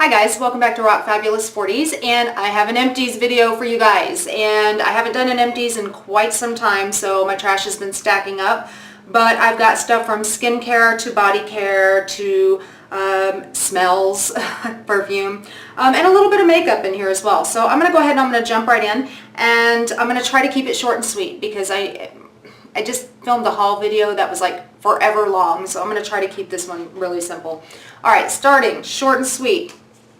Hi guys, welcome back to Rock Fabulous 40s, and I have an Empties video for you guys, and I haven't done an Empties in quite some time, so my trash has been stacking up, but I've got stuff from skincare to body care to smells, perfume, and a little bit of makeup in here as well. So I'm going to go ahead and I'm going to jump right in, and I'm going to try to keep it short and sweet because I just filmed a haul video that was like forever long, so I'm going to try to keep this one really simple. Alright, starting short and sweet.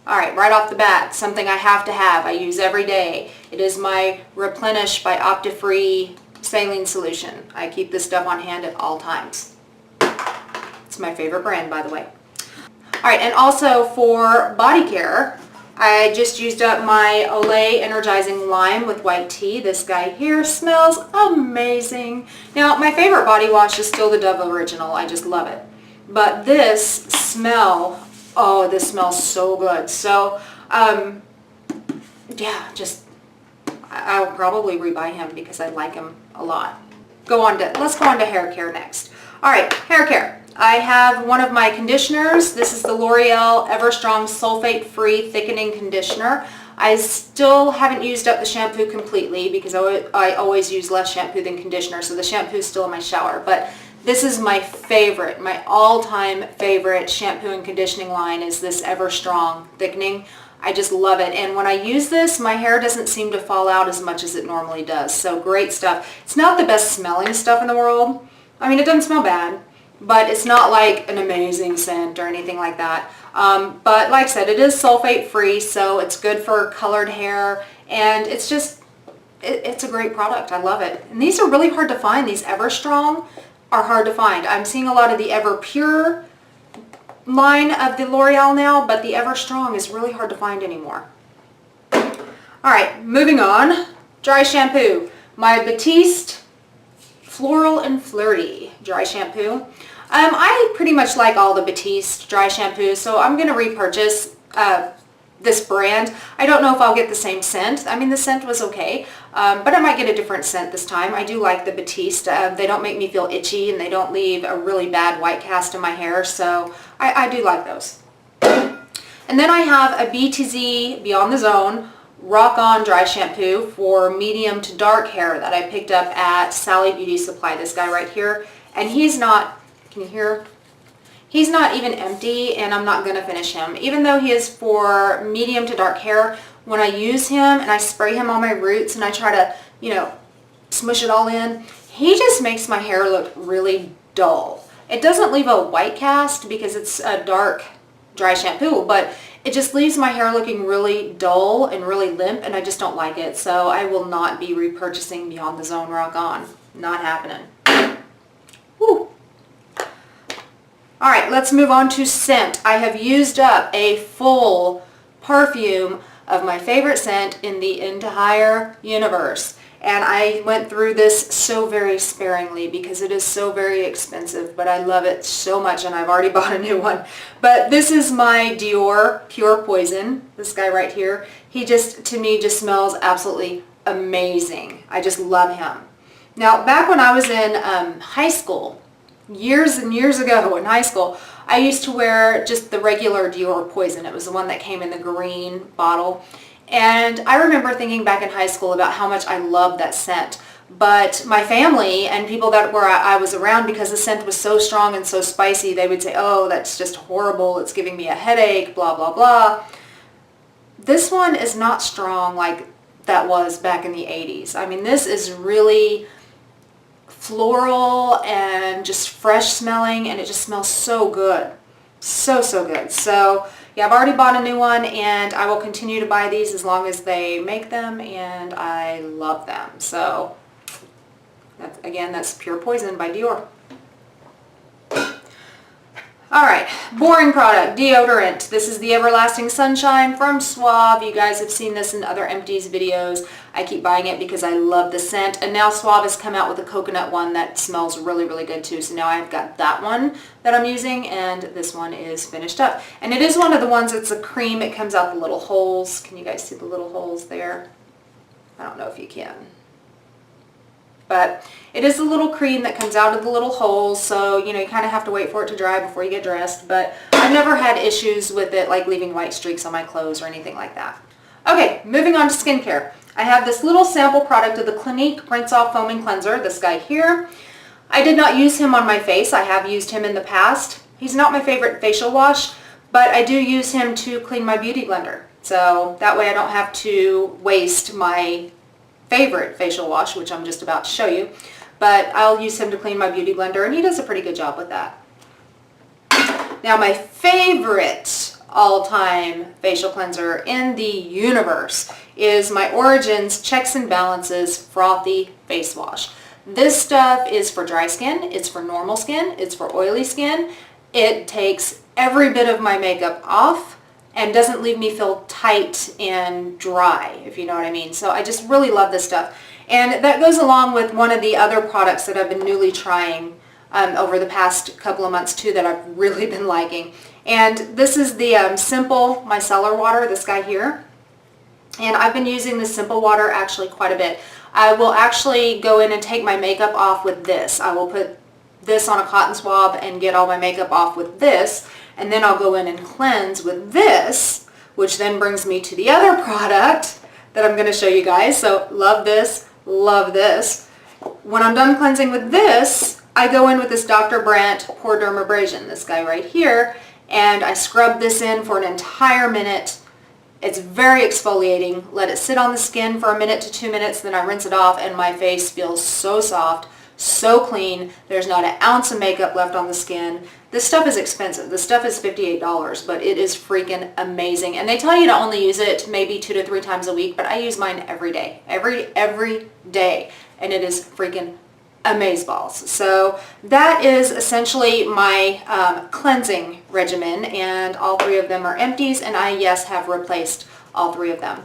Alright, right off the bat, something I have to have, I use every day. It is my Replenish by Optifree saline solution. I keep this stuff on hand at all times. It's my favorite brand, by the way. Alright, and also for body care, I just used up my Olay Energizing Lime with white tea. This guy here smells amazing. Now, my favorite body wash is still the Dove Original. I just love it. But this smell, oh, this smells so good. So, yeah, just, I'll probably rebuy him because I like him a lot. Let's go on to hair care next. All right, hair care. I have one of my conditioners. This is the L'Oreal Everstrong Sulfate-Free Thickening Conditioner. I still haven't used up the shampoo completely because I always use less shampoo than conditioner, so the shampoo is still in my shower. But this is my favorite, my all-time favorite shampoo and conditioning line is this Everstrong Thickening. I just love it, and when I use this, my hair doesn't seem to fall out as much as it normally does. So great stuff. It's not the best smelling stuff in the world. I mean, it doesn't smell bad, but it's not like an amazing scent or anything like that. But like I said, it is sulfate free, so it's good for colored hair, and it's just, it's a great product. I love it. And these are really hard to find. These Everstrong are hard to find. I'm seeing a lot of the Everpure line of the L'Oreal now, but the Everstrong is really hard to find anymore. Alright, moving on. Dry shampoo. My Batiste Floral and Flirty dry shampoo. I pretty much like all the Batiste dry shampoos, so I'm going to repurchase this brand. I don't know if I'll get the same scent. I mean, the scent was okay, but I might get a different scent this time. I do like the Batiste. They don't make me feel itchy, and they don't leave a really bad white cast in my hair, so I do like those. And then I have a BTZ Beyond the Zone Rock On Dry Shampoo for medium to dark hair that I picked up at Sally Beauty Supply, this guy right here. And he's not, can you hear? He's not even empty, and I'm not going to finish him. Even though he is for medium to dark hair, when I use him and I spray him on my roots and I try to, you know, smush it all in, he just makes my hair look really dull. It doesn't leave a white cast because it's a dark dry shampoo, but it just leaves my hair looking really dull and really limp, and I just don't like it. So I will not be repurchasing Beyond the Zone Rock On. Not happening. Woo. Alright, let's move on to scent. I have used up a full perfume of my favorite scent in the entire universe. And I went through this so very sparingly because it is so very expensive, but I love it so much, and I've already bought a new one. But this is my Dior Pure Poison, this guy right here. He just, to me, just smells absolutely amazing. I just love him. Now, back when I was in high school, years and years ago in high school, I used to wear just the regular Dior Poison. It was the one that came in the green bottle. And I remember thinking back in high school about how much I loved that scent. But my family and people that I was around, because the scent was so strong and so spicy, they would say, oh, that's just horrible, it's giving me a headache, blah, blah, blah. This one is not strong like that was back in the 80s. I mean, this is really floral and just fresh smelling, and it just smells so good. So, so good. So, yeah, I've already bought a new one, and I will continue to buy these as long as they make them, and I love them. So, again, that's Pure Poison by Dior. Alright, boring product, deodorant. This is the Everlasting Sunshine from Suave. You guys have seen this in other Empties videos. I keep buying it because I love the scent. And now Suave has come out with a coconut one that smells really, really good too. So now I've got that one that I'm using, and this one is finished up. And it is one of the ones that's a cream. It comes out the little holes. Can you guys see the little holes there? I don't know if you can. But it is a little cream that comes out of the little holes, so you know, you kind of have to wait for it to dry before you get dressed. But I've never had issues with it like leaving white streaks on my clothes or anything like that. Okay, moving on to skincare. I have this little sample product of the Clinique Rinse Off Foaming Cleanser, this guy here. I did not use him on my face. I have used him in the past. He's not my favorite facial wash, but I do use him to clean my beauty blender. So that way I don't have to waste my favorite facial wash, which I'm just about to show you. But I'll use him to clean my beauty blender, and he does a pretty good job with that. Now my favorite all-time facial cleanser in the universe is my Origins Checks and Balances Frothy Face Wash. This stuff is for dry skin, it's for normal skin, it's for oily skin. It takes every bit of my makeup off and doesn't leave me feel tight and dry, if you know what I mean. So I just really love this stuff. And that goes along with one of the other products that I've been newly trying over the past couple of months too, that I've really been liking. And this is the Simple Micellar Water, this guy here. And I've been using the Simple Water actually quite a bit. I will actually go in and take my makeup off with this. I will put this on a cotton swab and get all my makeup off with this. And then I'll go in and cleanse with this, which then brings me to the other product that I'm going to show you guys. So love this, love this. When I'm done cleansing with this, I go in with this Dr. Brandt Pore Dermabrasion, this guy right here, and I scrub this in for an entire minute. It's very exfoliating. Let it sit on the skin for a minute to 2 minutes, then I rinse it off, and my face feels so soft, so clean. There's not an ounce of makeup left on the skin. This stuff is expensive. This stuff is $58, but it is freaking amazing. And they tell you to only use it maybe 2 to 3 times a week, but I use mine every day, every day, and it is freaking amazeballs. So that is essentially my cleansing regimen, and all 3 of them are Empties, and I, yes, have replaced all 3 of them.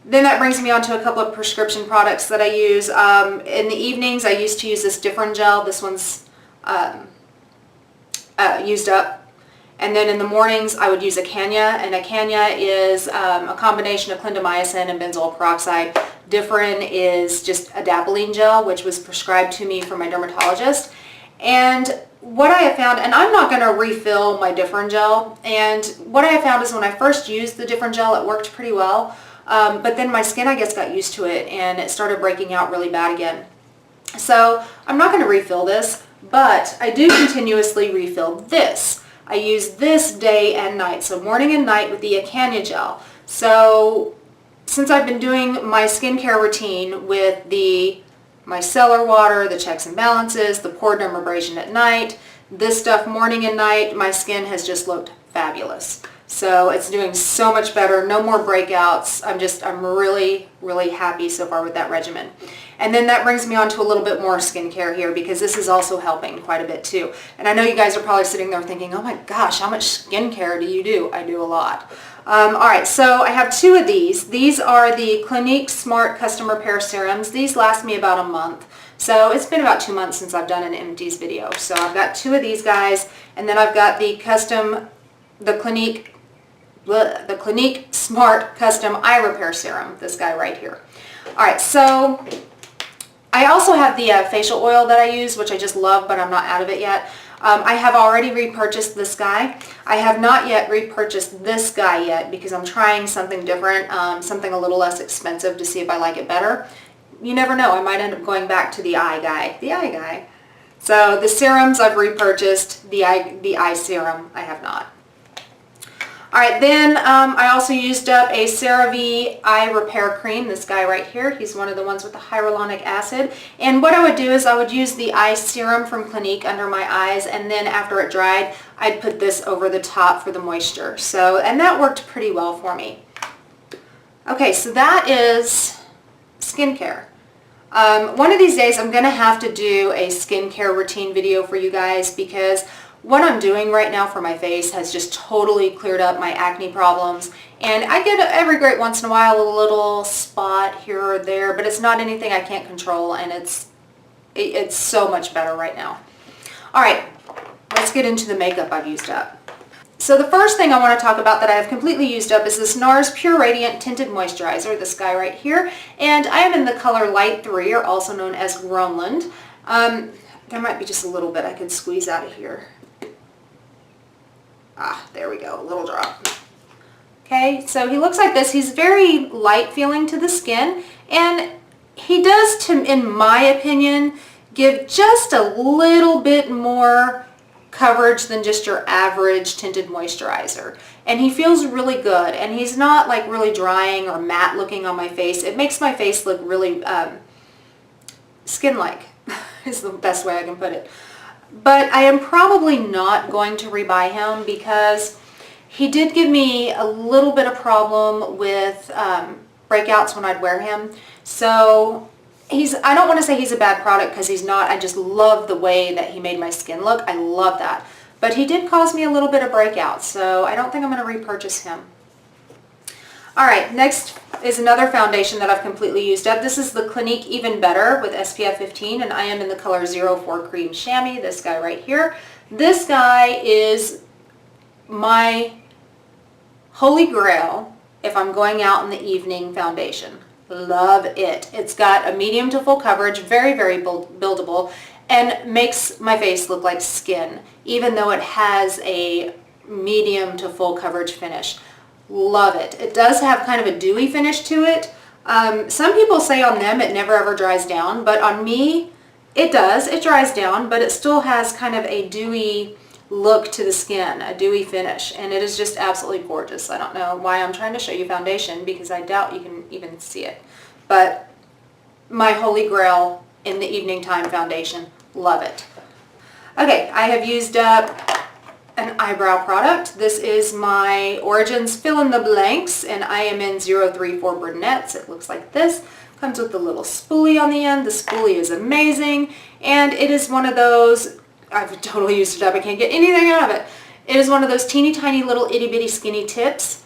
Then that brings me on to a couple of prescription products that I use. In the evenings, I used to use this Differin gel. This one's used up. And then in the mornings, I would use a Acanya, and Acanya is a combination of clindamycin and benzoyl peroxide. Differin is just adapalene gel, which was prescribed to me from my dermatologist. And what I have found, and I'm not going to refill my Differin gel, and what I have found is when I first used the Differin gel, it worked pretty well. But then my skin, I guess, got used to it, and it started breaking out really bad again. So I'm not going to refill this, but I do continuously refill this. I use this day and night, so morning and night with the Acanya gel. So since I've been doing my skincare routine with the micellar water, the checks and balances, the pore dermabrasion at night, this stuff morning and night, my skin has just looked fabulous. So it's doing so much better, no more breakouts. I'm really, really happy so far with that regimen. And then that brings me on to a little bit more skincare here, because this is also helping quite a bit too. And I know you guys are probably sitting there thinking, oh my gosh, how much skincare do you do? I do a lot. Alright, so I have 2 of these. These are the Clinique Smart Custom Repair Serums. These last me about a month. So it's been about 2 months since I've done an Empties video. So I've got 2 of these guys, and then I've got the Clinique Smart Custom Eye Repair Serum, this guy right here. Alright, so I also have the facial oil that I use, which I just love, but I'm not out of it yet. I have already repurchased this guy. I have not yet repurchased this guy yet, because I'm trying something different, something a little less expensive to see if I like it better. You never know, I might end up going back to the eye guy. So the serums I've repurchased, the eye serum I have not. Alright, then I also used up a CeraVe Eye Repair Cream, this guy right here. He's one of the ones with the hyaluronic acid. And what I would do is I would use the eye serum from Clinique under my eyes, and then after it dried, I'd put this over the top for the moisture. So, and that worked pretty well for me. Okay, so that is skincare. One of these days I'm going to have to do a skincare routine video for you guys, because what I'm doing right now for my face has just totally cleared up my acne problems. And I get every great once in a while a little spot here or there, but it's not anything I can't control, and it's so much better right now. Alright, let's get into the makeup I've used up. So the first thing I want to talk about that I have completely used up is this NARS Pure Radiant Tinted Moisturizer, this guy right here. And I am in the color Light 3, or also known as Groenland. There might be just a little bit I could squeeze out of here. Ah, there we go, a little drop. Okay, so he looks like this. He's very light feeling to the skin, and he does, in my opinion, give just a little bit more coverage than just your average tinted moisturizer. And he feels really good, and he's not like really drying or matte looking on my face. It makes my face look really skin-like is the best way I can put it. But I am probably not going to rebuy him because he did give me a little bit of problem with breakouts when I'd wear him. So I don't want to say he's a bad product because he's not. I just love the way that he made my skin look. I love that. But he did cause me a little bit of breakouts, so I don't think I'm going to repurchase him. Alright, next is another foundation that I've completely used up. This is the Clinique Even Better with SPF 15, and I am in the color 04 Cream Chamois, this guy right here. This guy is my holy grail if I'm going out in the evening foundation. Love it. It's got a medium to full coverage, very, very buildable, and makes my face look like skin, even though it has a medium to full coverage finish. Love it. It does have kind of a dewy finish to it. Some people say on them it never ever dries down, but on me it does. It dries down, but it still has kind of a dewy look to the skin, a dewy finish, and it is just absolutely gorgeous. I don't know why I'm trying to show you foundation because I doubt you can even see it, but my holy grail in the evening time foundation. Love it. Okay, I have used up an eyebrow product. This is my Origins Fill in the Blanks, and I am in 034 Brunettes. It looks like this. Comes with a little spoolie on the end. The spoolie is amazing, and it is one of those, I've totally used it up, I can't get anything out of it. It is one of those teeny tiny little itty bitty skinny tips.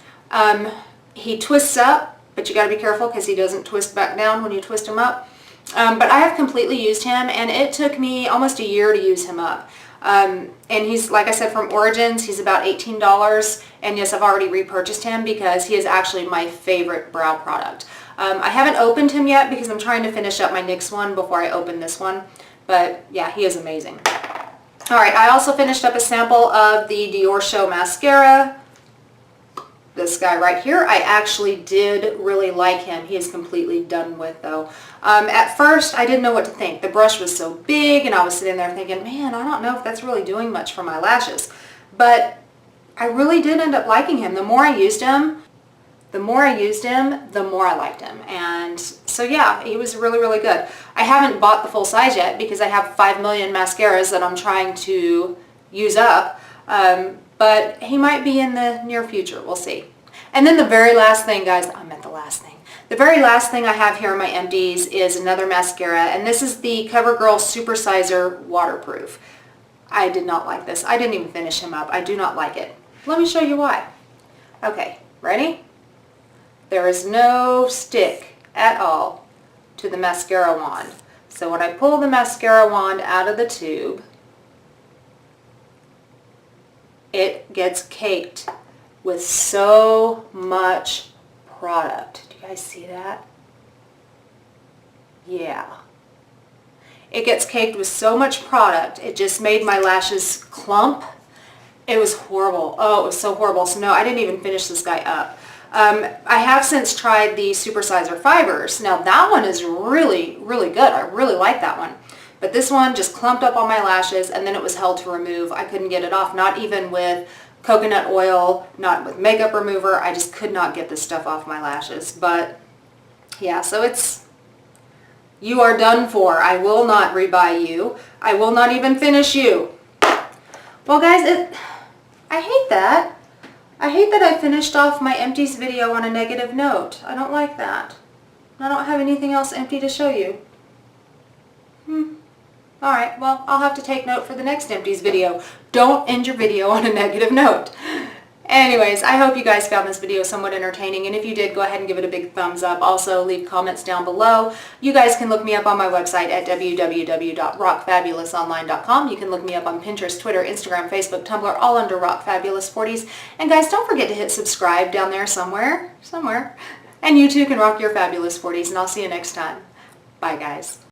He twists up, but you got to be careful because he doesn't twist back down when you twist him up. But I have completely used him, and it took me almost a year to use him up. And he's, like I said, from Origins. He's about $18, and yes, I've already repurchased him because he is actually my favorite brow product. I haven't opened him yet because I'm trying to finish up my NYX one before I open this one, but yeah, he is amazing. Alright, I also finished up a sample of the Dior Show Mascara. This guy right here, I actually did really like him. He is completely done with though. At first, I didn't know what to think. The brush was so big, and I was sitting there thinking, man, I don't know if that's really doing much for my lashes. But I really did end up liking him. The more I used him, the more I liked him. And so yeah, he was really, really good. I haven't bought the full size yet because I have 5 million mascaras that I'm trying to use up. But he might be in the near future. We'll see. And then the very last thing, guys, I meant the last thing. The very last thing I have here in my Empties is another mascara, and this is the CoverGirl Supersizer Waterproof. I did not like this. I didn't even finish him up. I do not like it. Let me show you why. Okay, ready? There is no stick at all to the mascara wand. So when I pull the mascara wand out of the tube, it gets caked with so much product. Do you guys see that? Yeah. It gets caked with so much product, it just made my lashes clump. It was horrible. Oh, it was so horrible. So no, I didn't even finish this guy up. I have since tried the Supersizer Fibers. Now that one is really, really good. I really like that one. But this one just clumped up on my lashes, and then it was hell to remove. I couldn't get it off, not even with coconut oil, not with makeup remover. I just could not get this stuff off my lashes. But yeah, so you are done for. I will not rebuy you. I will not even finish you. Well guys, I hate that. I hate that I finished off my Empties video on a negative note. I don't like that. I don't have anything else empty to show you. Alright, well, I'll have to take note for the next Empties video. Don't end your video on a negative note. Anyways, I hope you guys found this video somewhat entertaining, and if you did, go ahead and give it a big thumbs up. Also, leave comments down below. You guys can look me up on my website at www.rockfabulousonline.com. You can look me up on Pinterest, Twitter, Instagram, Facebook, Tumblr, all under Rock Fabulous 40s. And guys, don't forget to hit subscribe down there somewhere. And you too can rock your fabulous 40s, and I'll see you next time. Bye, guys.